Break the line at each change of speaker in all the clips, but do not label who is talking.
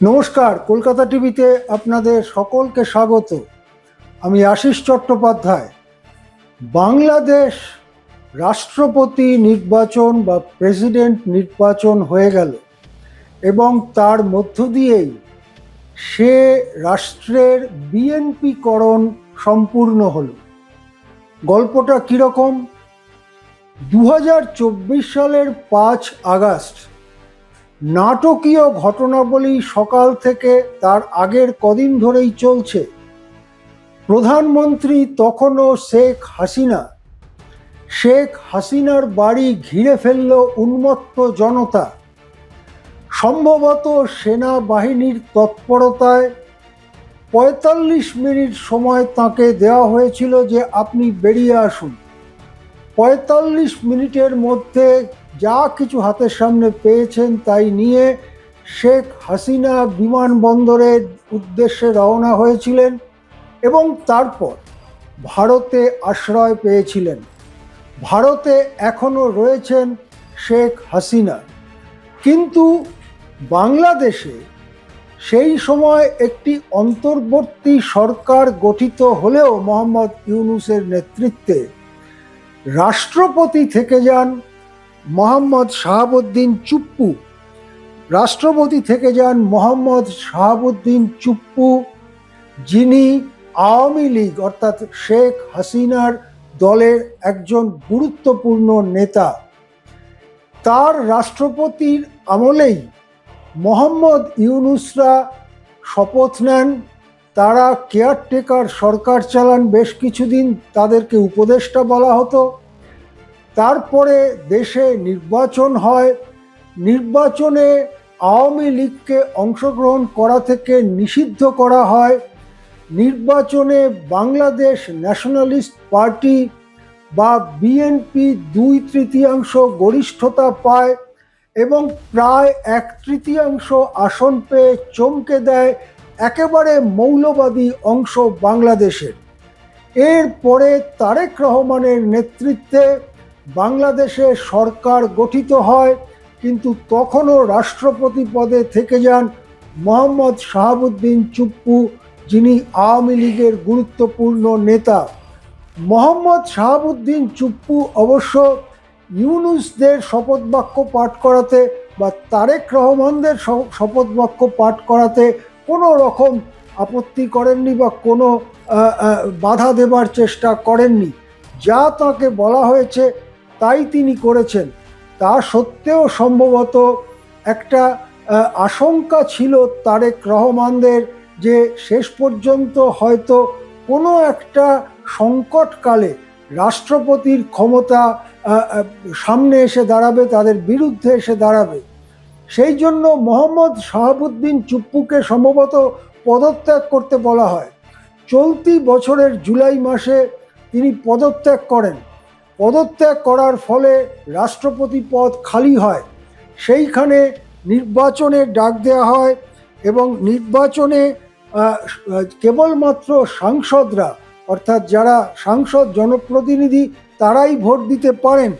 নমস্কার, কলকাতা টিভিতে আপনাদের সকলকে স্বাগত। আমি আশিস চট্টোপাধ্যায়। বাংলাদেশ রাষ্ট্রপতি নির্বাচন বা প্রেসিডেন্ট নির্বাচন হয়ে গেল এবং তার মধ্য দিয়েই সে রাষ্ট্রের বিএনপিকরণ সম্পূর্ণ হলো। গল্পটা কীরকম? 2024 সালের 5 আগস্ট নাটকীয় ঘটনাবলী সকাল থেকে তার আগের কদিন ধরেই চলছে। প্রধানমন্ত্রী তখনও শেখ হাসিনা। শেখ হাসিনার বাড়ি ঘিরে ফেলল উন্মত্ত জনতা। সম্ভবত সেনাবাহিনীর তৎপরতায় 45 মিনিট সময় তাকে দেওয়া হয়েছিল যে আপনি বেরিয়ে আসুন। 45 মিনিটের মধ্যে যা কিছু হাতের সামনে পেয়েছেন তাই নিয়ে শেখ হাসিনা বিমানবন্দরের উদ্দেশ্যে রওনা হয়েছিলেন এবং তারপর ভারতে আশ্রয় পেয়েছিলেন। ভারতে এখনও রয়েছেন শেখ হাসিনা। কিন্তু বাংলাদেশে সেই সময় একটি অন্তর্বর্তী সরকার গঠিত হলেও মোহাম্মদ ইউনূসের নেতৃত্বে রাষ্ট্রপতি থেকে যান মোহাম্মদ শাহাবুদ্দিন চুপ্পু। রাষ্ট্রপতি থেকে যান মোহাম্মদ শাহাবুদ্দিন চুপ্পু, যিনি আওয়ামী লীগ অর্থাৎ শেখ হাসিনার দলের একজন গুরুত্বপূর্ণ নেতা। তার রাষ্ট্রপতির আমলেই মোহাম্মদ ইউনূসরা শপথ নেন। তারা কেয়ারটেকার সরকার চালান বেশ কিছুদিন, তাদেরকে উপদেষ্টা বলা হতো। তারপরে দেশে নির্বাচন হয়। নির্বাচনে আওয়ামী লীগকে অংশগ্রহণ করা থেকে নিষিদ্ধ করা হয়। নির্বাচনে বাংলাদেশ ন্যাশনালিস্ট পার্টি বা বিএনপি 2/3 গরিষ্ঠতা পায় এবং প্রায় 1/3 আসন পেয়ে চমকে দেয় একেবারে মৌলবাদী অংশ বাংলাদেশের। এরপরে তারেক রহমানের নেতৃত্বে বাংলাদেশে সরকার গঠিত হয়, কিন্তু তখনও রাষ্ট্রপতি পদে থেকে যান মোহাম্মদ শাহাবুদ্দিন চুপ্পু, যিনি আওয়ামী লীগের গুরুত্বপূর্ণ নেতা। মোহাম্মদ শাহাবুদ্দিন চুপ্পু অবশ্য ইউনূসদের শপথ বাক্য পাঠ করাতে বা তারেক রহমানদের শপথ বাক্য পাঠ করাতে কোনো রকম আপত্তি করেননি বা কোনো বাধা দেবার চেষ্টা করেননি। যা তাকে বলা হয়েছে তাই তিনি করেছেন। তা সত্ত্বেও সম্ভবত একটা আশঙ্কা ছিল তারেক রহমানদের যে শেষ পর্যন্ত হয়তো কোনো একটা সংকটকালে রাষ্ট্রপতির ক্ষমতা সামনে এসে দাঁড়াবে, তাদের বিরুদ্ধে এসে দাঁড়াবে। সেই জন্য মোহাম্মদ শাহাবুদ্দিন চুপ্পুকে সম্ভবত পদত্যাগ করতে বলা হয়। চলতি বছরের জুলাই মাসে তিনি পদত্যাগ করেন। পদত্যাগ করার ফলে রাষ্ট্রপতি পদ খালি হয়। সেইখানে নির্বাচনে ডাক দেওয়া হয় এবং নির্বাচনে কেবলমাত্র সাংসদরা অর্থাৎ যারা সাংসদ জনপ্রতিনিধি তারাই ভোট দিতে পারেন।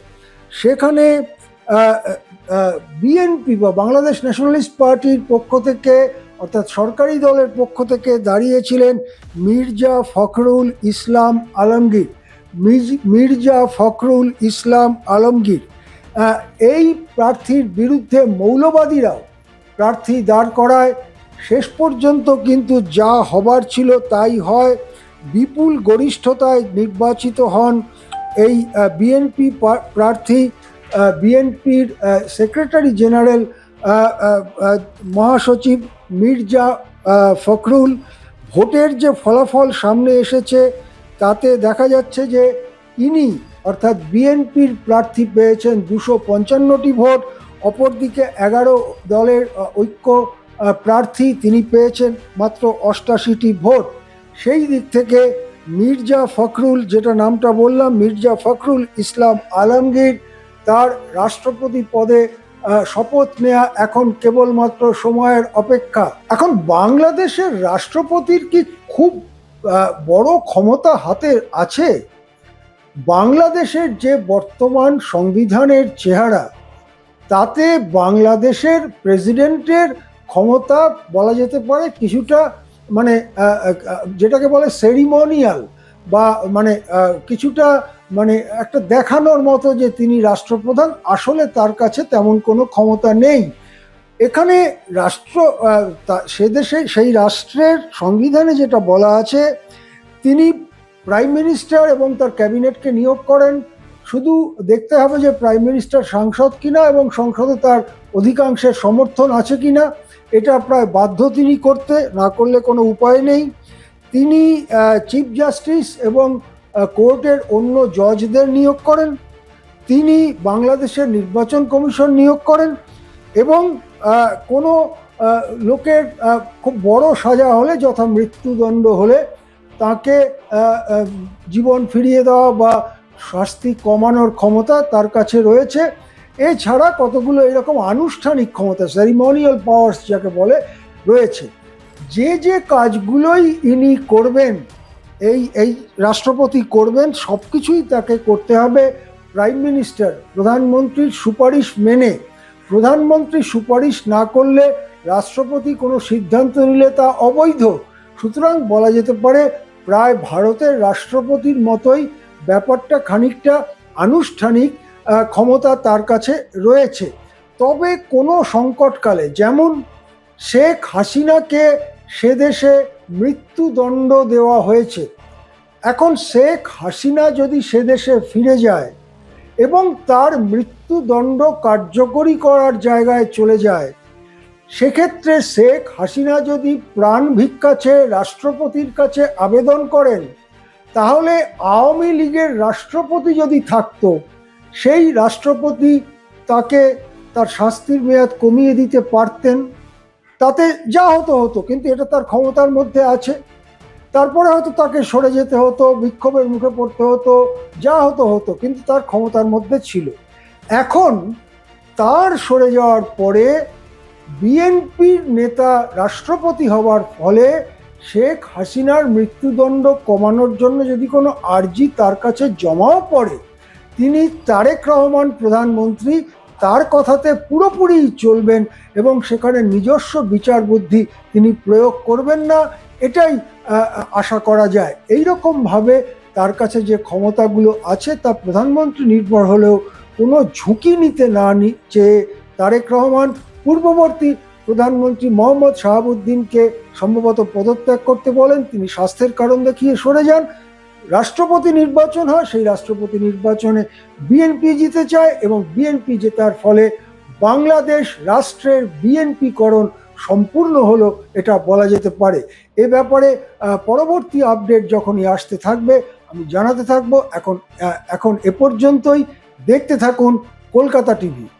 সেখানে বিএনপি বা বাংলাদেশ ন্যাশনালিস্ট পার্টির পক্ষ থেকে অর্থাৎ সরকারি দলের পক্ষ থেকে দাঁড়িয়েছিলেন মির্জা ফখরুল ইসলাম আলমগীর। মির্জা ফখরুল ইসলাম আলমগীর এই প্রার্থীর বিরুদ্ধে মৌলবাদীরাও প্রার্থী দাঁড় করায়। শেষ পর্যন্ত কিন্তু যা হবার ছিল তাই হয়। বিপুল গরিষ্ঠতায় নির্বাচিত হন এই বিএনপি প্রার্থী। বিএনপির সেক্রেটারি জেনারেল মহাসচিব মির্জা ফখরুল। ভোটের যে ফলাফল সামনে এসেছে তাতে দেখা যাচ্ছে যে ইনি অর্থাৎ বিএনপির প্রার্থী পেয়েছেন 255টি ভোট, অপরদিকে 11 দলের ঐক্য প্রার্থী তিনি পেয়েছেন মাত্র 88টি ভোট। সেই দিক থেকে মির্জা ফখরুল, যেটা নামটা বললাম, মির্জা ফখরুল ইসলাম আলমগীর, তার রাষ্ট্রপতি পদে শপথ নেওয়া এখন কেবলমাত্র সময়ের অপেক্ষা। এখন বাংলাদেশের রাষ্ট্রপতির কি খুব বড় ক্ষমতা হাতে আছে? বাংলাদেশের যে বর্তমান সংবিধানের চেহারা তাতে বাংলাদেশের প্রেসিডেন্টের ক্ষমতা বলা যেতে পারে কিছুটা মানে যেটাকে বলে সেরিমোনিয়াল, বা মানে কিছুটা মানে একটা দেখানোর মতো যে তিনি রাষ্ট্রপ্রধান, আসলে তার কাছে তেমন কোনো ক্ষমতা নেই। এখানে রাষ্ট্র সে দেশে সেই রাষ্ট্রের সংবিধানে যেটা বলা আছে, তিনি প্রাইম মিনিস্টার এবং তার ক্যাবিনেটকে নিয়োগ করেন। শুধু দেখতে হবে যে প্রাইম মিনিস্টার সাংসদ কিনা এবং সংসদে তার অধিকাংশের সমর্থন আছে কিনা। এটা প্রায় বাধ্য তিনি করতে, না করলে কোনো উপায় নেই। তিনি চিফ জাস্টিস এবং কোর্টের অন্য জজদের নিয়োগ করেন। তিনি বাংলাদেশের নির্বাচন কমিশন নিয়োগ করেন এবং কোনো লোকের খুব বড় সাজা হলে, যথা মৃত্যুদণ্ড হলে, তাকে জীবন ফিরিয়ে দেওয়া বা শাস্তি কমানোর ক্ষমতা তার কাছে রয়েছে। এছাড়া কতগুলো এরকম আনুষ্ঠানিক ক্ষমতা, সেরিমোনিয়াল পাওয়ার্স যাকে বলে, রয়েছে। যে যে কাজগুলোই ইনি করবেন, এই রাষ্ট্রপতি করবেন, সব কিছুই তাকে করতে হবে প্রাইম মিনিস্টার, প্রধানমন্ত্রীর সুপারিশ মেনে। প্রধানমন্ত্রী সুপারিশ না করলে রাষ্ট্রপতি কোনো সিদ্ধান্ত নিলে তা অবৈধ। সুতরাং বলা যেতে পারে প্রায় ভারতের রাষ্ট্রপতির মতোই ব্যাপারটা খানিকটা আনুষ্ঠানিক ক্ষমতা তার কাছে রয়েছে। তবে কোনো সংকটকালে, যেমন শেখ হাসিনাকে সে দেশে মৃত্যুদণ্ড দেওয়া হয়েছে, এখন শেখ হাসিনা যদি সে দেশে ফিরে যায় এবং তার মৃত্যুদণ্ড কার্যকরী করার জায়গায় চলে যায়, সেক্ষেত্রে শেখ হাসিনা যদি প্রাণ ভিক্ষা চেয়ে রাষ্ট্রপতির কাছে আবেদন করেন, তাহলে আওয়ামী লীগের রাষ্ট্রপতি যদি থাকতো, সেই রাষ্ট্রপতি তাকে তার শাস্তির মেয়াদ কমিয়ে দিতে পারতেন। তাতে যা হতো হতো, কিন্তু এটা তার ক্ষমতার মধ্যে আছে। তারপরে হয়তো তাকে সরে যেতে হতো, বিক্ষোভের মুখে পড়তে হতো, যা হতো হতো, কিন্তু তার ক্ষমতার মধ্যে ছিল। এখন তার সরে যাওয়ার পরে বিএনপির নেতা রাষ্ট্রপতি হওয়ার ফলে শেখ হাসিনার মৃত্যুদণ্ড কমানোর জন্য যদি কোনো আর্জি তার কাছে জমাও পড়ে, তিনি তারেক রহমান প্রধানমন্ত্রী তার কথাতে পুরোপুরি চলবেন এবং সেখানে নিজস্ব বিচার বুদ্ধি তিনি প্রয়োগ করবেন না, এটাই আশা করা যায়। এইরকমভাবে তার কাছে যে ক্ষমতাগুলো আছে তা প্রধানমন্ত্রী নির্ভর হলেও কোনো ঝুঁকি নিতে না চেয়ে তারেক রহমান পূর্ববর্তী প্রধানমন্ত্রী মোহাম্মদ শাহাবুদ্দিনকে সম্ভবত পদত্যাগ করতে বলেন, তিনি স্বাস্থ্যের কারণ দেখিয়ে সরে যান। রাষ্ট্রপতি নির্বাচন হয়, সেই রাষ্ট্রপতি নির্বাচনে বিএনপি জিতে যায় এবং বিএনপি জেতার ফলে বাংলাদেশ রাষ্ট্রের বিএনপিকরণ সম্পূর্ণ হলো, এটা বলা যেতে পারে। এ ব্যাপারে পরবর্তী আপডেট যখনই আসতে থাকবে আমি জানাতে থাকবো। এখন এ পর্যন্তই। দেখতে থাকুন কলকাতা টিভি।